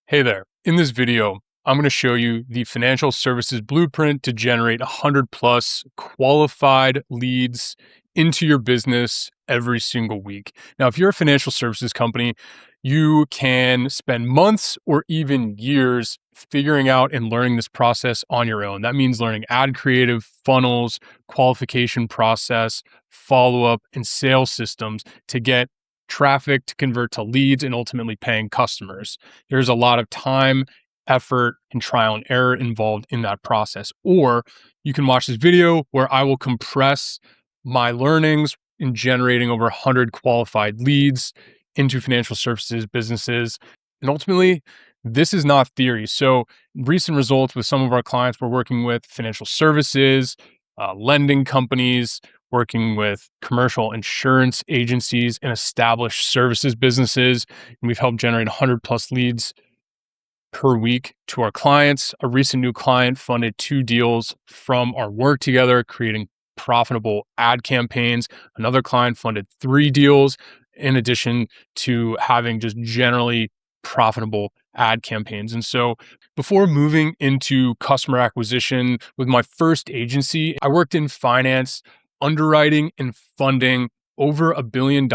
Hey there. In this video, I'm going to show you the financial services blueprint to generate 100 plus qualified leads into your business every single week. Now, if you're a financial services company, you can spend months or even years figuring out and learning this process on your own. That means learning ad creative, funnels, qualification process, follow up, and sales systems to get traffic to convert to leads and ultimately paying customers. There's a lot of time, effort, and trial and error involved in that process. Or you can watch this video where I will compress my learnings in generating over 100 qualified leads into financial services businesses. And ultimately, this is not theory. So, recent results with some of our clients, we're working with financial services, lending companies, working with commercial insurance agencies and established services businesses. And we've helped generate 100 plus leads per week to our clients. A recent new client funded 2 deals from our work together, creating profitable ad campaigns. Another client funded 3 deals in addition to having just generally profitable ad campaigns. And so before moving into customer acquisition with my first agency, I worked in finance, underwriting, and funding over $1 billion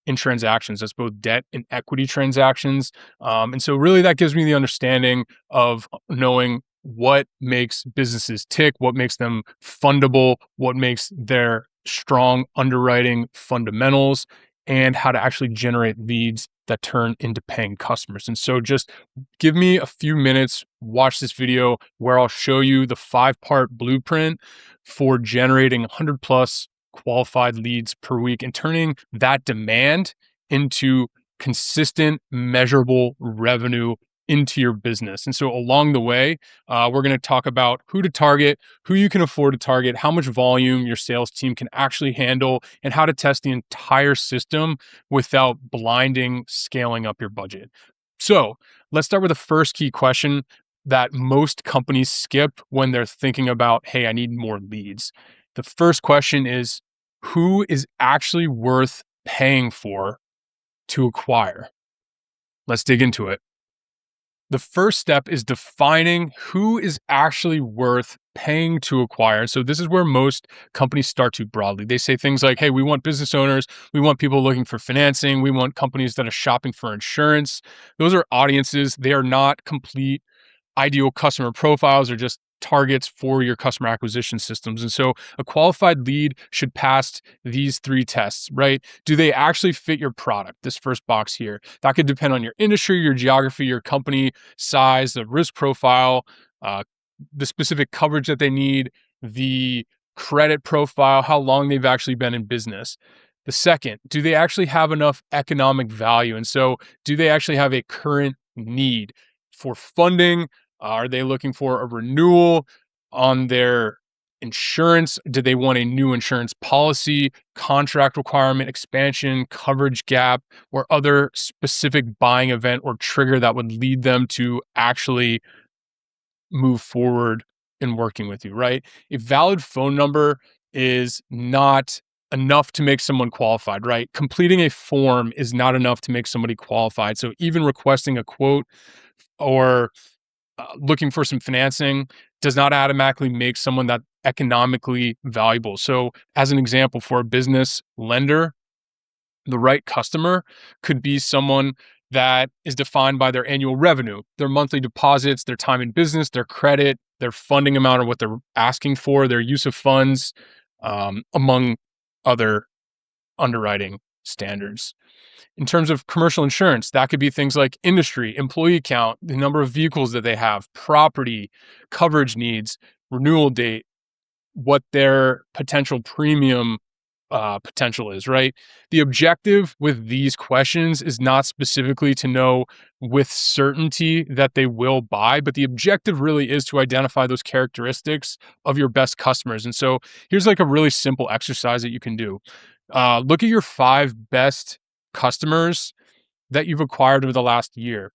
in transactions. That's both debt and equity transactions. And so really that gives me the understanding of knowing what makes businesses tick, what makes them fundable, what makes their strong underwriting fundamentals, and how to actually generate leads that turn into paying customers. And so just give me a few minutes, watch this video where I'll show you the 5-part blueprint for generating 100 plus qualified leads per week and turning that demand into consistent, measurable revenue into your business. And so along the way, we're going to talk about who to target, who you can afford to target, how much volume your sales team can actually handle, and how to test the entire system without blinding scaling up your budget. So let's start with the first key question that most companies skip when they're thinking about, hey, I need more leads. The first question is, who is actually worth paying for to acquire? Let's dig into it. The first step is defining who is actually worth paying to acquire. So this is where most companies start to broadly. They say things like, hey, we want business owners, we want people looking for financing, we want companies that are shopping for insurance. Those are audiences. They are not complete ideal customer profiles or just targets for your customer acquisition systems. And so a qualified lead should pass these 3 tests, right? Do they actually fit your product? This first box here. That could depend on your industry, your geography, your company size, the risk profile, the specific coverage that they need, the credit profile, how long they've actually been in business. The second, do they actually have enough economic value? And so do they actually have a current need for funding? Are they looking for a renewal on their insurance? Do they want a new insurance policy, contract requirement, expansion, coverage gap, or other specific buying event or trigger that would lead them to actually move forward in working with you, right? A valid phone number is not enough to make someone qualified, right? Completing a form is not enough to make somebody qualified. So even requesting a quote or looking for some financing does not automatically make someone that economically valuable. So as an example, for a business lender, the right customer could be someone that is defined by their annual revenue, their monthly deposits, their time in business, their credit, their funding amount, or what they're asking for, their use of funds, among other underwriting standards. In terms of commercial insurance, that could be things like industry, employee count, the number of vehicles that they have, property, coverage needs, renewal date, what their potential premium potential is, right? The objective with these questions is not specifically to know with certainty that they will buy, but the objective really is to identify those characteristics of your best customers. And so here's like a really simple exercise that you can do. Look at your 5 best customers that you've acquired over the last year.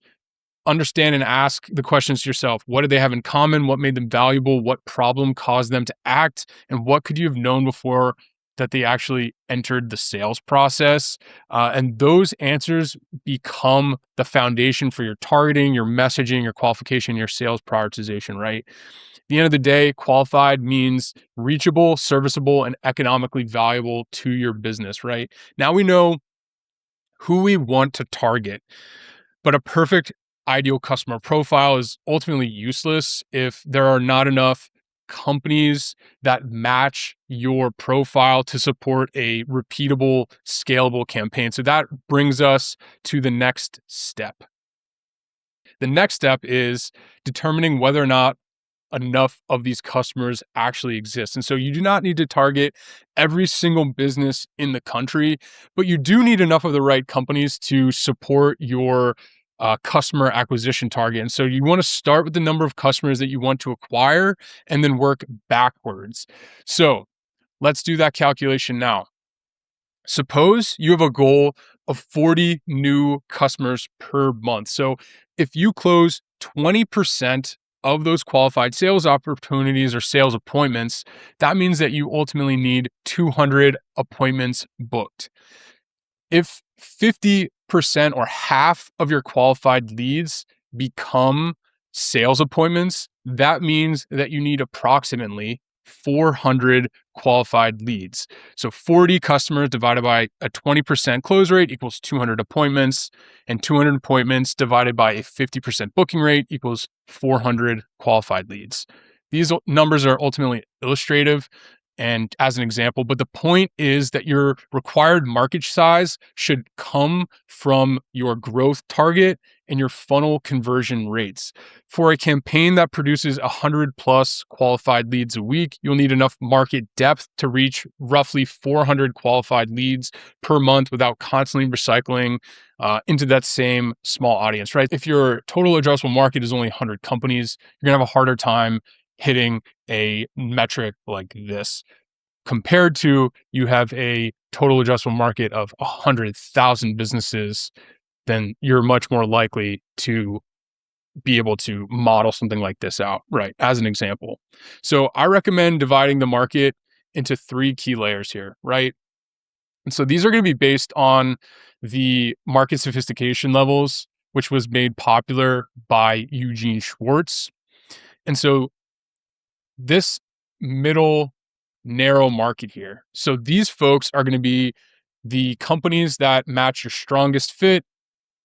Understand and ask the questions to yourself. What do they have in common? What made them valuable? What problem caused them to act? And what could you have known before that they actually entered the sales process. And those answers become the foundation for your targeting, your messaging, your qualification, your sales prioritization, right? At the end of the day, qualified means reachable, serviceable, and economically valuable to your business, right? Now we know who we want to target. But a perfect ideal customer profile is ultimately useless if there are not enough companies that match your profile to support a repeatable, scalable campaign. So that brings us to the next step. The next step is determining whether or not enough of these customers actually exist. And so you do not need to target every single business in the country, but you do need enough of the right companies to support your customer acquisition target. And so you want to start with the number of customers that you want to acquire and then work backwards. So let's do that calculation now. Suppose you have a goal of 40 new customers per month. So if you close 20% of those qualified sales opportunities or sales appointments, that means that you ultimately need 200 appointments booked. If 50% or half of your qualified leads become sales appointments, that means that you need approximately 400 qualified leads. So 40 customers divided by a 20% close rate equals 200 appointments, and 200 appointments divided by a 50% booking rate equals 400 qualified leads. These numbers are ultimately illustrative and as an example, but the point is that your required market size should come from your growth target and your funnel conversion rates. For a campaign that produces 100 plus qualified leads a week, you'll need enough market depth to reach roughly 400 qualified leads per month without constantly recycling into that same small audience, right? If your total addressable market is only 100 companies, you're gonna have a harder time hitting a metric like this compared to you have a total addressable market of 100,000 businesses, then you're much more likely to be able to model something like this out, right? As an example. So I recommend dividing the market into 3 key layers here, right? And so these are going to be based on the market sophistication levels, which was made popular by Eugene Schwartz. And so this middle narrow market here. So these folks are going to be the companies that match your strongest fit,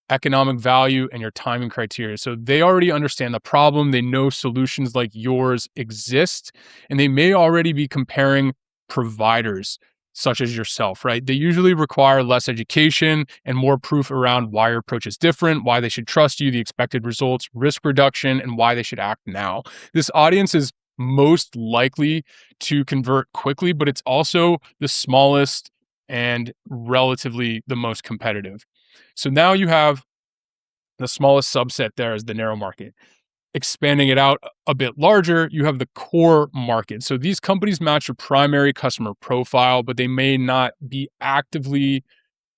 economic value, and your timing criteria. So they already understand the problem. They know solutions like yours exist, and they may already be comparing providers such as yourself, right? They usually require less education and more proof around why your approach is different, why they should trust you, the expected results, risk reduction, and why they should act now. This audience is most likely to convert quickly, but it's also the smallest and relatively the most competitive. So now you have the smallest subset there is the narrow market. Expanding it out a bit larger, you have the core market. So these companies match your primary customer profile, but they may not be actively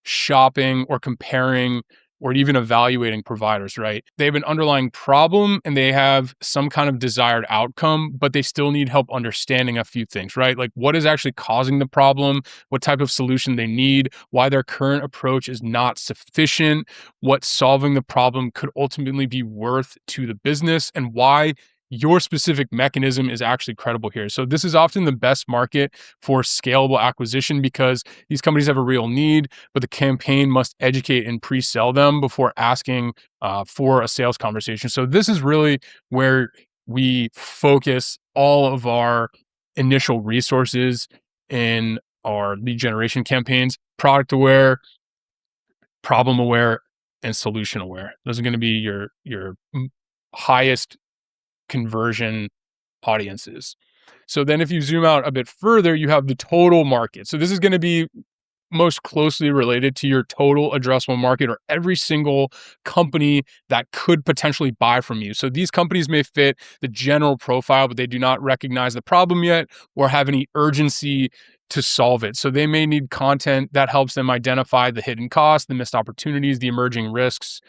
shopping or comparing or even evaluating providers, right? They have an underlying problem and they have some kind of desired outcome, but they still need help understanding a few things, right? Like what is actually causing the problem, what type of solution they need, why their current approach is not sufficient, what solving the problem could ultimately be worth to the business, and why your specific mechanism is actually credible here. So this is often the best market for scalable acquisition because these companies have a real need, but the campaign must educate and pre-sell them before asking for a sales conversation. So this is really where we focus all of our initial resources in our lead generation campaigns: product aware, problem aware, and solution aware. Those are going to be your highest conversion audiences. So then if you zoom out a bit further, you have the total market. So this is going to be most closely related to your total addressable market or every single company that could potentially buy from you. So these companies may fit the general profile, but they do not recognize the problem yet or have any urgency to solve it. So they may need content that helps them identify the hidden costs, the missed opportunities, the emerging risks.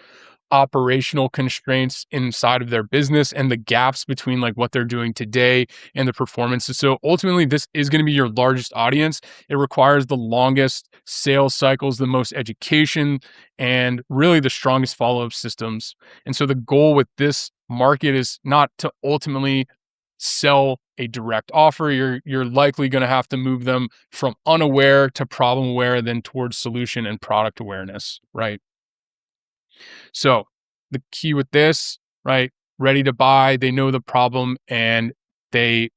operational constraints inside of their business and the gaps between like what they're doing today and the performance. So ultimately, this is going to be your largest audience. It requires the longest sales cycles, the most education, and really the strongest follow-up systems. And so the goal with this market is not to ultimately sell a direct offer. You're likely going to have to move them from unaware to problem aware, then towards solution and product awareness, right? So the key with this, right? Ready to buy, they know the problem and they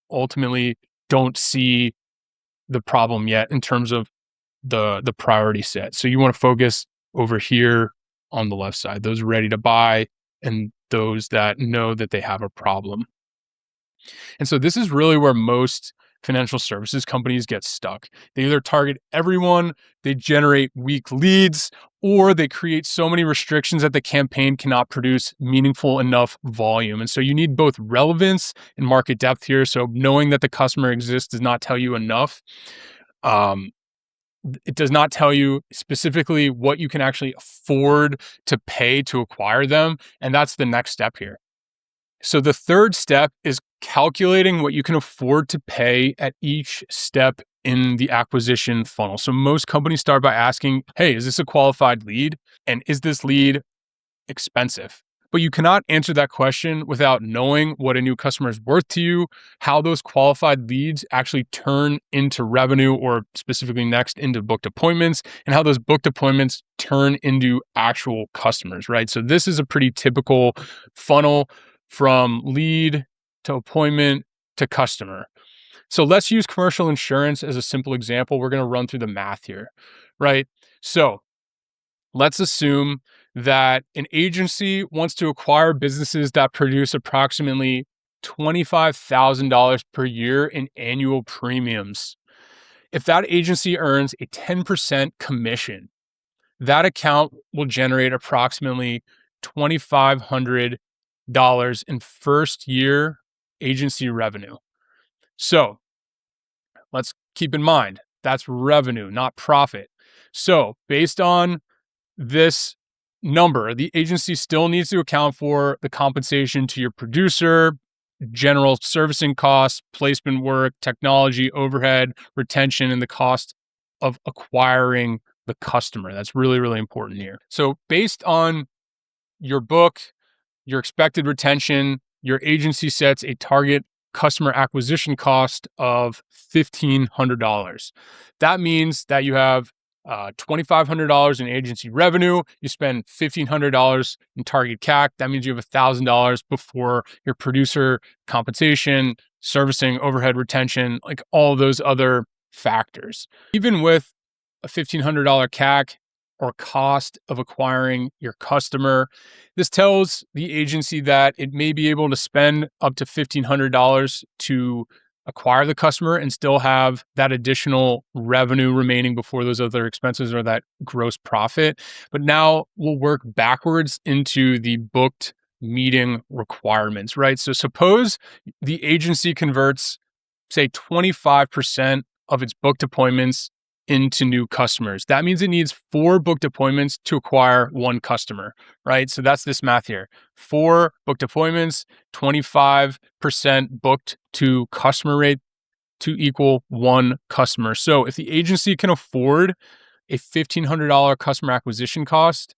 ultimately don't see the problem yet in terms of the priority set. So you want to focus over here on the left side, those ready to buy and those that know that they have a problem. And so this is really where most financial services companies get stuck. They either target everyone, they generate weak leads, or they create so many restrictions that the campaign cannot produce meaningful enough volume. And so you need both relevance and market depth here. So knowing that the customer exists does not tell you enough. It does not tell you specifically what you can actually afford to pay to acquire them. And that's the next step here. So the third step is calculating what you can afford to pay at each step in the acquisition funnel. So most companies start by asking, hey, is this a qualified lead? And is this lead expensive? But you cannot answer that question without knowing what a new customer is worth to you, how those qualified leads actually turn into revenue, or specifically next into booked appointments, and how those booked appointments turn into actual customers, right? So this is a pretty typical funnel from lead to appointment to customer. So let's use commercial insurance as a simple example. We're going to run through the math here, right? So let's assume that an agency wants to acquire businesses that produce approximately $25,000 per year in annual premiums. If that agency earns a 10% commission, that account will generate approximately $2,500 in first year agency revenue. So let's keep in mind that's revenue, not profit. So based on this number, the agency still needs to account for the compensation to your producer, general servicing costs, placement work, technology, overhead, retention, and the cost of acquiring the customer. That's really, really important here. So based on your book, your expected retention, your agency sets a target customer acquisition cost of $1,500. That means that you have $2,500 in agency revenue. You spend $1,500 in target CAC. That means you have $1,000 before your producer compensation, servicing, overhead, retention, like all those other factors. Even with a $1,500 CAC or cost of acquiring your customer, this tells the agency that it may be able to spend up to $1,500 to acquire the customer and still have that additional revenue remaining before those other expenses or that gross profit. But now we'll work backwards into the booked meeting requirements, right? So suppose the agency converts, say, 25% of its booked appointments into new customers. That means it needs 4 booked appointments to acquire 1 customer, right? So that's this math here. 4 booked appointments, 25% booked to customer rate to equal 1 customer. So if the agency can afford a $1,500 customer acquisition cost,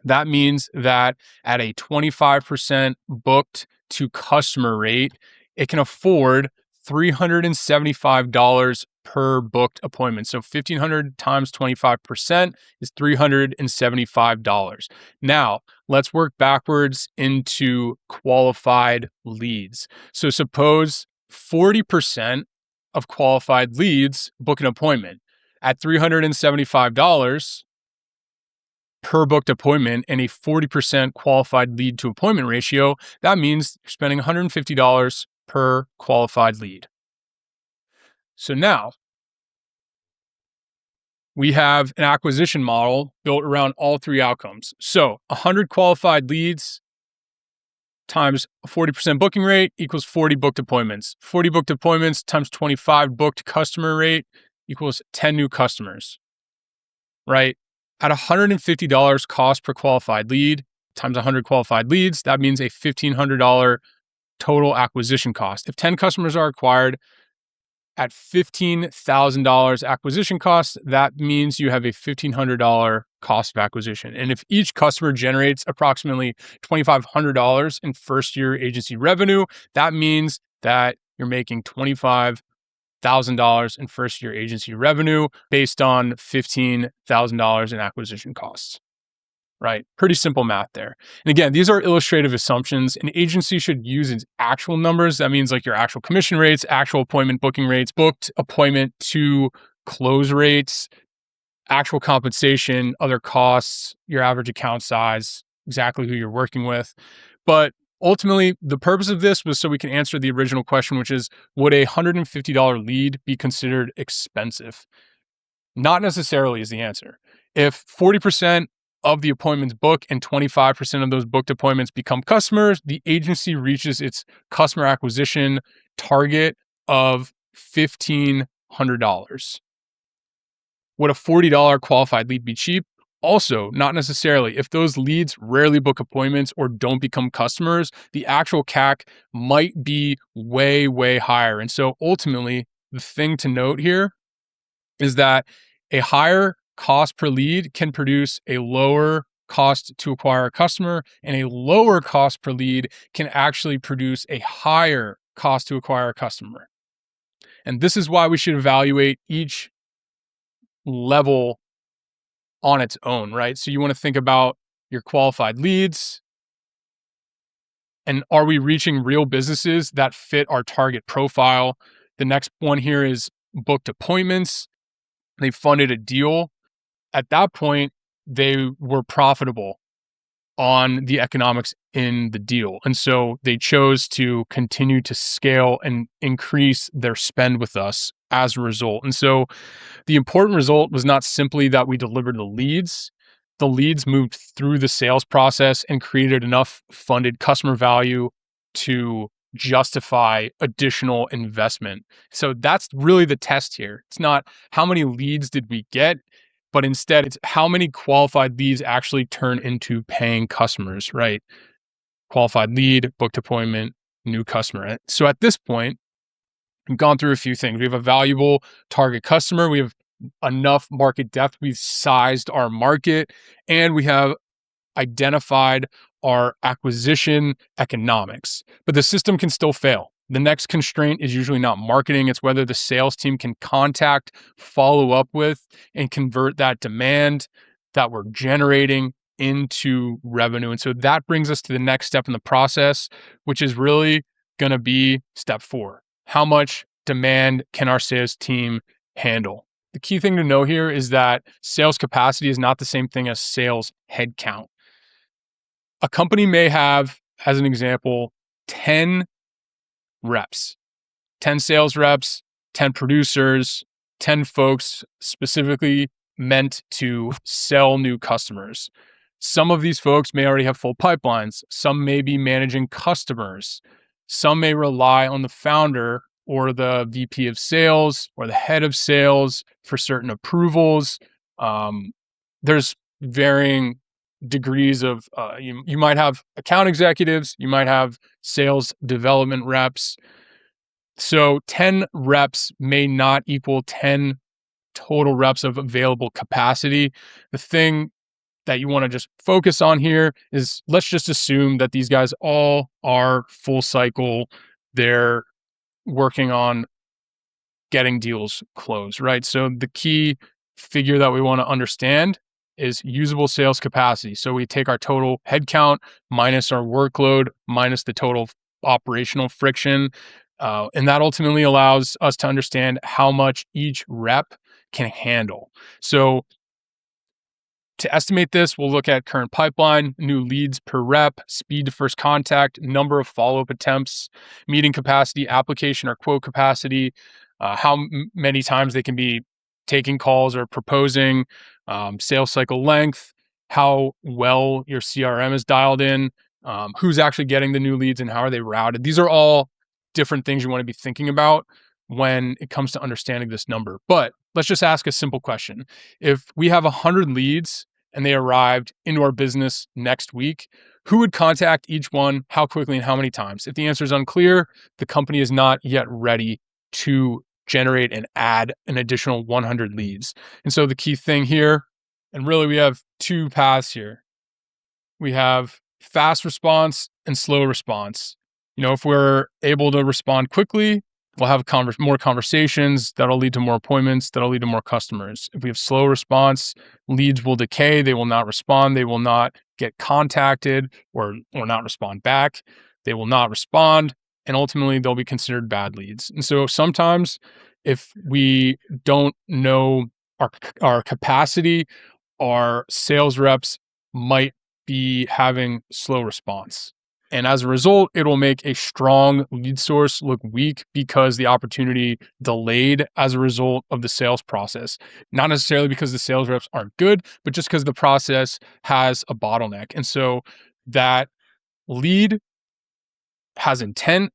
that means that at a 25% booked to customer rate, it can afford $375 per booked appointment. So $1,500 times 25% is $375. Now, let's work backwards into qualified leads. So suppose 40% of qualified leads book an appointment at $375 per booked appointment and a 40% qualified lead to appointment ratio. That means you're spending $150 per qualified lead. So now we have an acquisition model built around all 3 outcomes. So 100 qualified leads times a 40% booking rate equals 40 booked appointments. 40 booked appointments times 25 booked customer rate equals 10 new customers, right? At $150 cost per qualified lead times 100 qualified leads, that means a $1,500 total acquisition cost. If 10 customers are acquired at $15,000 acquisition cost, that means you have a $1,500 cost of acquisition. And if each customer generates approximately $2,500 in first year agency revenue, that means that you're making $25,000 in first year agency revenue based on $15,000 in acquisition costs. Right? Pretty simple math there. And again, these are illustrative assumptions. An agency should use its actual numbers. That means like your actual commission rates, actual appointment booking rates, booked appointment to close rates, actual compensation, other costs, your average account size, exactly who you're working with. But ultimately, the purpose of this was so we can answer the original question, which is, would a $150 lead be considered expensive? Not necessarily is the answer. If 40% of the appointments book and 25% of those booked appointments become customers, the agency reaches its customer acquisition target of $1,500. Would a $40 qualified lead be cheap? Also, not necessarily. If those leads rarely book appointments or don't become customers, the actual CAC might be way, way higher. And so ultimately, the thing to note here is that a higher cost per lead can produce a lower cost to acquire a customer, and a lower cost per lead can actually produce a higher cost to acquire a customer. And this is why we should evaluate each level on its own, right? So you want to think about your qualified leads, and are we reaching real businesses that fit our target profile? The next one here is booked appointments. They funded a deal. At that point, they were profitable on the economics in the deal. And so they chose to continue to scale and increase their spend with us as a result. And so the important result was not simply that we delivered the leads. The leads moved through the sales process and created enough funded customer value to justify additional investment. So that's really the test here. It's not how many leads did we get, but instead it's how many qualified leads actually turn into paying customers, right? Qualified lead, booked appointment, new customer. So at this point, we've gone through a few things. We have a valuable target customer. We have enough market depth. We've sized our market, and we have identified our acquisition economics. But the system can still fail. The next constraint is usually not marketing. It's whether the sales team can contact, follow up with, and convert that demand that we're generating into revenue. And so that brings us to the next step in the process, which is really going to be step 4. How much demand can our sales team handle? The key thing to know here is that sales capacity is not the same thing as sales headcount. A company may have, as an example, 10 reps, 10 sales reps, 10 producers, 10 folks specifically meant to sell new customers. Some of these folks may already have full pipelines. Some may be managing customers. Some may rely on the founder or the VP of sales or the head of sales for certain approvals. There's varying degrees of, you might have account executives, you might have sales development reps. So 10 reps may not equal 10 total reps of available capacity. The thing that you want to just focus on here is, let's just assume that these guys all are full cycle. They're working on getting deals closed, right? So the key figure that we want to understand is usable sales capacity. So we take our total headcount minus our workload minus the total operational friction. And that ultimately allows us to understand how much each rep can handle. So to estimate this, we'll look at current pipeline, new leads per rep, speed to first contact, number of follow-up attempts, meeting capacity, application or quote capacity, how many times they can be taking calls or proposing, sales cycle length, how well your CRM is dialed in, who's actually getting the new leads and how are they routed. These are all different things you want to be thinking about when it comes to understanding this number. But let's just ask a simple question. If we have 100 leads and they arrived into our business next week, who would contact each one, how quickly, and how many times? If the answer is unclear, the company is not yet ready to generate and add an additional 100 leads. And so the key thing here, and really we have two paths here. We have fast response and slow response. If we're able to respond quickly, we'll have more conversations that'll lead to more appointments, that'll lead to more customers. If we have slow response, leads will decay, they will not respond, they will not get contacted or not respond back, they will not respond, and ultimately they'll be considered bad leads. And so sometimes if we don't know our capacity, our sales reps might be having slow response. And as a result, it will make a strong lead source look weak because the opportunity delayed as a result of the sales process. Not necessarily because the sales reps aren't good, but just because the process has a bottleneck. And so that lead has intent.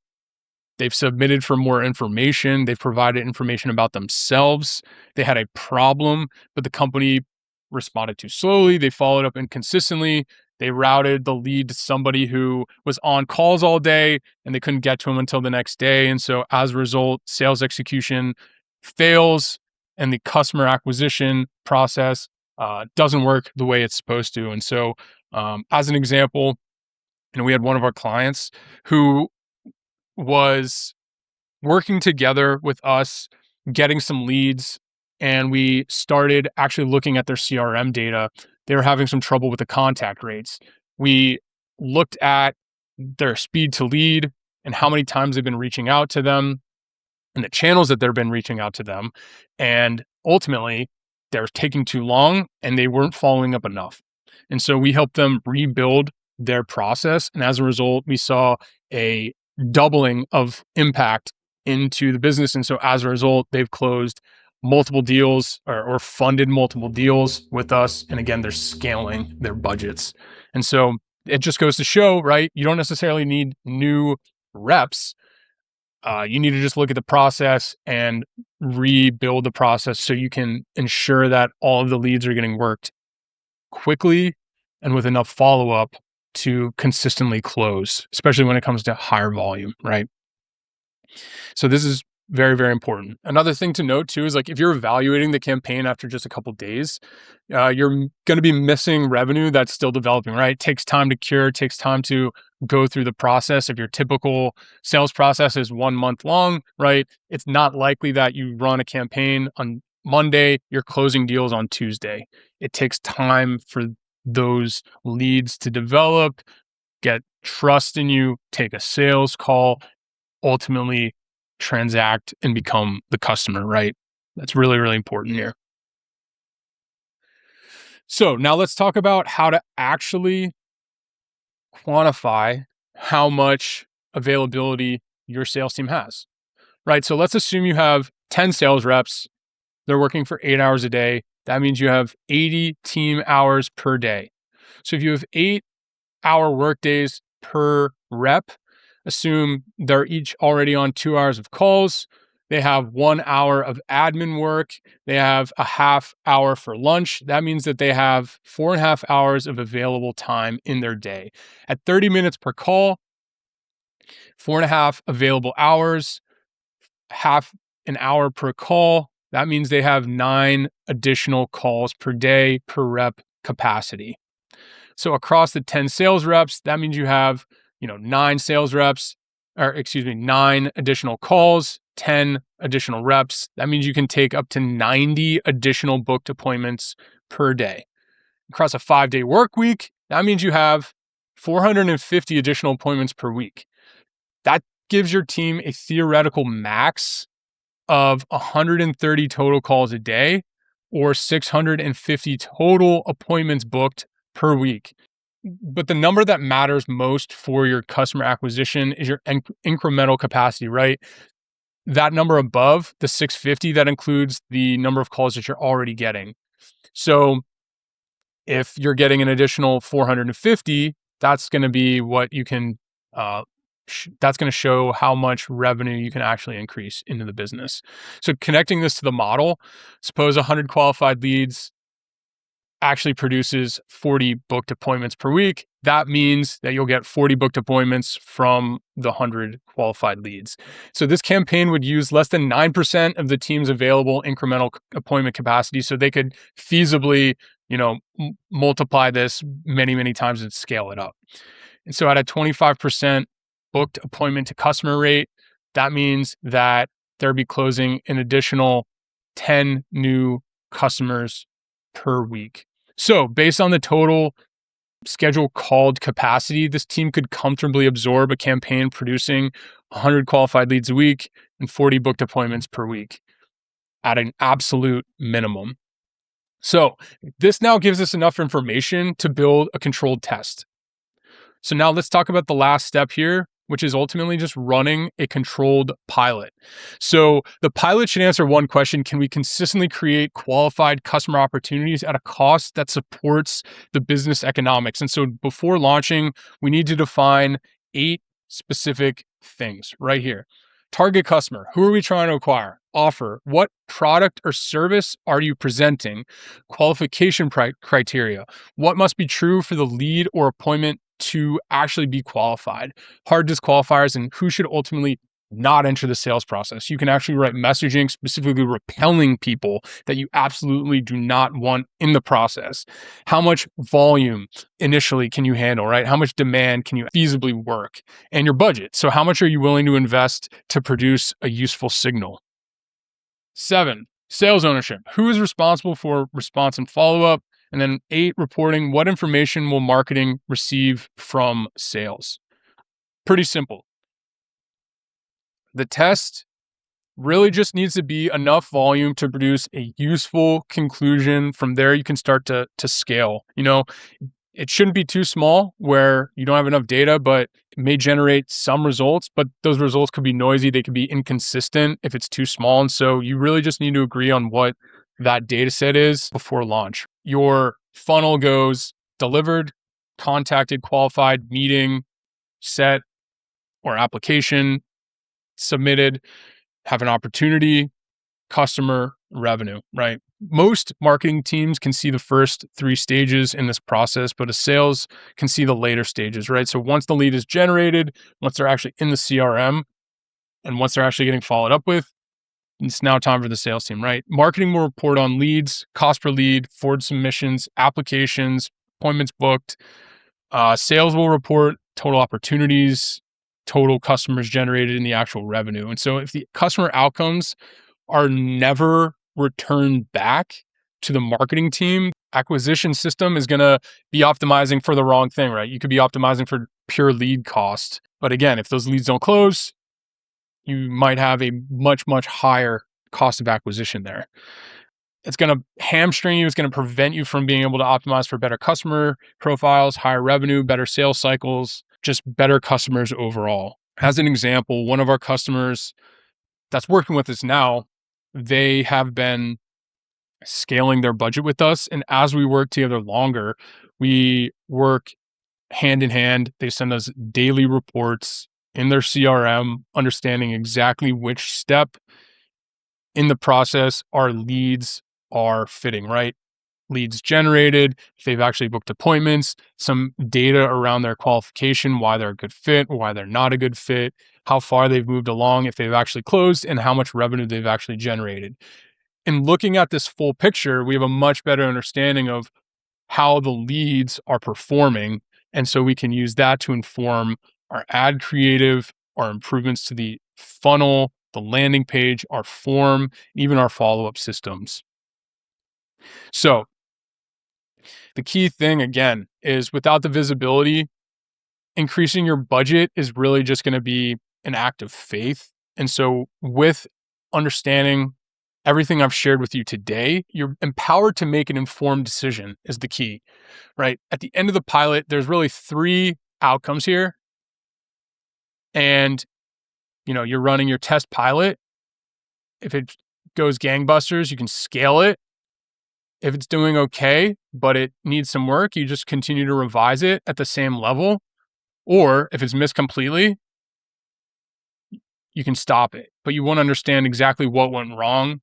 They've submitted for more information. They've provided information about themselves. They had a problem, but the company responded too slowly. They followed up inconsistently. They routed the lead to somebody who was on calls all day and they couldn't get to him until the next day. And so as a result, sales execution fails and the customer acquisition process doesn't work the way it's supposed to. And so as an example, we had one of our clients who was working together with us, getting some leads, and we started actually looking at their CRM data. They were having some trouble with the contact rates. We looked at their speed to lead and how many times they've been reaching out to them and the channels that they've been reaching out to them. And ultimately, they're taking too long and they weren't following up enough. And so we helped them rebuild their process. And as a result, we saw a doubling of impact into the business. And so as a result, they've closed multiple deals or funded multiple deals with us. And again, they're scaling their budgets. And so it just goes to show, right? You don't necessarily need new reps. You need to just look at the process and rebuild the process so you can ensure that all of the leads are getting worked quickly and with enough follow-up to consistently close, especially when it comes to higher volume, right? So this is very, very important. Another thing to note too is if you're evaluating the campaign after just a couple of days, you're going to be missing revenue that's still developing, right? It takes time to cure, it takes time to go through the process. If your typical sales process is 1 month long, right? It's not likely that you run a campaign on Monday, you're closing deals on Tuesday. It takes time for those leads to develop, get trust in you, take a sales call, ultimately transact and become the customer, right? That's really, really important here. So now let's talk about how to actually quantify how much availability your sales team has, right? So let's assume you have 10 sales reps. They're working for 8 hours a day. That means you have 80 team hours per day. So if you have 8-hour work days per rep, assume they're each already on 2 hours of calls. They have 1 hour of admin work. They have a half hour for lunch. That means that they have 4.5 hours of available time in their day. At 30 minutes per call, 4.5 available hours, half an hour per call. That means they have 9 additional calls per day per rep capacity. So across the 10 sales reps, that means you have 9 sales reps, 9 additional calls, 10 additional reps. That means you can take up to 90 additional booked appointments per day. Across a 5-day work week, that means you have 450 additional appointments per week. That gives your team a theoretical max of 130 total calls a day or 650 total appointments booked per week. But the number that matters most for your customer acquisition is your incremental capacity, right? That number above the 650, that includes the number of calls that you're already getting. So if you're getting an additional 450, that's going to be what you can, that's going to show how much revenue you can actually increase into the business. So connecting this to the model, suppose 100 qualified leads actually produces 40 booked appointments per week, that means that you'll get 40 booked appointments from the 100 qualified leads. So this campaign would use less than 9% of the team's available incremental appointment capacity, so they could feasibly, multiply this many, many times and scale it up. And so at a 25% booked appointment to customer rate, that means that they'll be closing an additional 10 new customers per week. So based on the total schedule called capacity, this team could comfortably absorb a campaign producing 100 qualified leads a week and 40 booked appointments per week at an absolute minimum. So this now gives us enough information to build a controlled test. So now let's talk about the last step here, which is ultimately just running a controlled pilot. So the pilot should answer one question: can we consistently create qualified customer opportunities at a cost that supports the business economics? And so before launching, we need to define 8 specific things right here. Target customer: who are we trying to acquire? Offer: what product or service are you presenting? Qualification criteria: what must be true for the lead or appointment to actually be qualified? Hard disqualifiers: and who should ultimately not enter the sales process. You can actually write messaging specifically repelling people that you absolutely do not want in the process. How much volume initially can you handle, right? How much demand can you feasibly work? And your budget. So how much are you willing to invest to produce a useful signal? 7, sales ownership: who is responsible for response and follow-up? And then 8, reporting: what information will marketing receive from sales? Pretty simple. The test really just needs to be enough volume to produce a useful conclusion. From there, you can start to scale. It shouldn't be too small where you don't have enough data, but it may generate some results, but those results could be noisy. They could be inconsistent if it's too small. And so you really just need to agree on what that data set is before launch. Your funnel goes delivered, contacted, qualified, meeting, set, or application, submitted, have an opportunity, customer, revenue, right? Most marketing teams can see the first 3 stages in this process, but a sales can see the later stages, right? So once the lead is generated, once they're actually in the CRM, and once they're actually getting followed up with, it's now time for the sales team, right? Marketing will report on leads, cost per lead, forward submissions, applications, appointments booked. Sales will report total opportunities, total customers generated, in the actual revenue. And so if the customer outcomes are never returned back to the marketing team, acquisition system is going to be optimizing for the wrong thing, right? You could be optimizing for pure lead cost. But again, if those leads don't close, you might have a much, much higher cost of acquisition there. It's going to hamstring you. It's going to prevent you from being able to optimize for better customer profiles, higher revenue, better sales cycles, just better customers overall. As an example, one of our customers that's working with us now, they have been scaling their budget with us. And as we work together longer, we work hand in hand. They send us daily reports in their CRM, understanding exactly which step in the process our leads are fitting, right? Leads generated, if they've actually booked appointments, some data around their qualification, why they're a good fit, why they're not a good fit, how far they've moved along, if they've actually closed, and how much revenue they've actually generated. In looking at this full picture, we have a much better understanding of how the leads are performing. And so we can use that to inform our ad creative, our improvements to the funnel, the landing page, our form, even our follow-up systems. So the key thing, again, is without the visibility, increasing your budget is really just going to be an act of faith. And so with understanding everything I've shared with you today, you're empowered to make an informed decision is the key, right? At the end of the pilot, there's really 3 outcomes here. And, you're running your test pilot. If it goes gangbusters, you can scale it. If it's doing okay, but it needs some work, you just continue to revise it at the same level. Or if it's missed completely, you can stop it. But you want to understand exactly what went wrong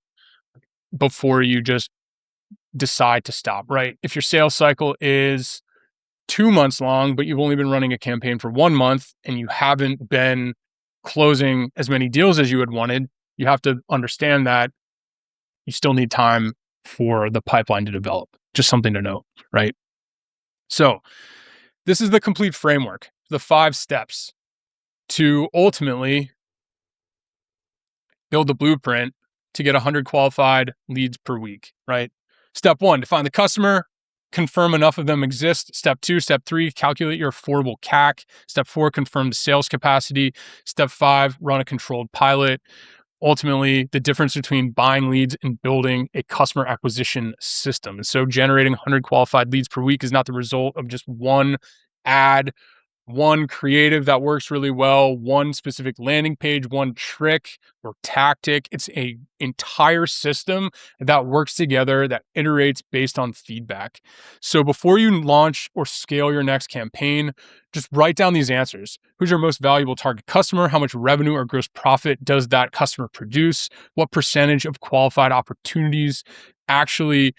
before you just decide to stop, right? If your sales cycle is 2 months long, but you've only been running a campaign for 1 month and you haven't been closing as many deals as you had wanted, you have to understand that you still need time for the pipeline to develop. Just something to know, right? So, this is the complete framework, the 5 steps to ultimately build the blueprint to get 100 qualified leads per week, right? Step 1, define the customer, confirm enough of them exist. Step 2, step 3, calculate your affordable CAC. Step 4, confirm the sales capacity. Step 5, run a controlled pilot. Ultimately, the difference between buying leads and building a customer acquisition system. And so generating 100 qualified leads per week is not the result of just one ad, one creative that works really well, one specific landing page, one trick or tactic. It's a entire system that works together, that iterates based on feedback. So before you launch or scale your next campaign, just write down these answers. Who's your most valuable target customer? How much revenue or gross profit does that customer produce? What percentage of qualified opportunities actually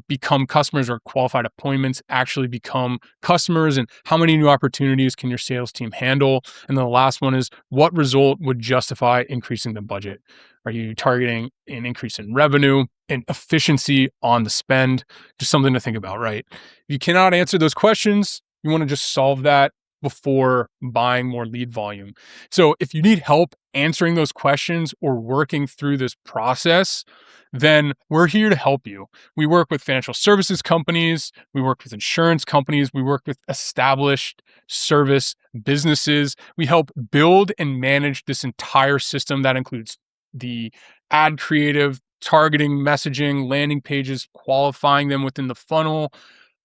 become customers, or qualified appointments actually become customers, and how many new opportunities can your sales team handle? And then the last one is, what result would justify increasing the budget? Are you targeting an increase in revenue and efficiency on the spend? Just something to think about, right? If you cannot answer those questions, you want to just solve that before buying more lead volume. So if you need help answering those questions or working through this process, then we're here to help you. We work with financial services companies, we work with insurance companies, we work with established service businesses. We help build and manage this entire system that includes the ad creative, targeting, messaging, landing pages, qualifying them within the funnel,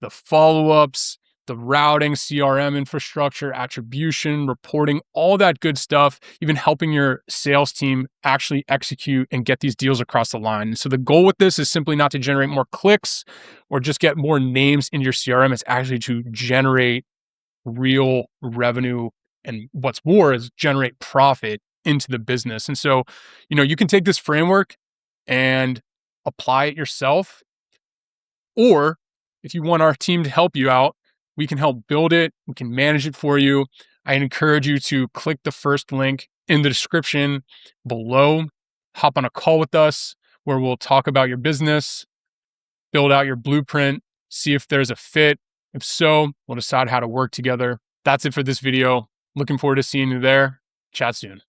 the follow-ups, the routing, CRM infrastructure, attribution, reporting, all that good stuff, even helping your sales team actually execute and get these deals across the line. So the goal with this is simply not to generate more clicks or just get more names in your CRM. It's actually to generate real revenue, and what's more is generate profit into the business. And so, you can take this framework and apply it yourself, or if you want our team to help you out, we can help build it. We can manage it for you. I encourage you to click the first link in the description below. Hop on a call with us where we'll talk about your business, build out your blueprint, see if there's a fit. If so, we'll decide how to work together. That's it for this video. Looking forward to seeing you there. Chat soon.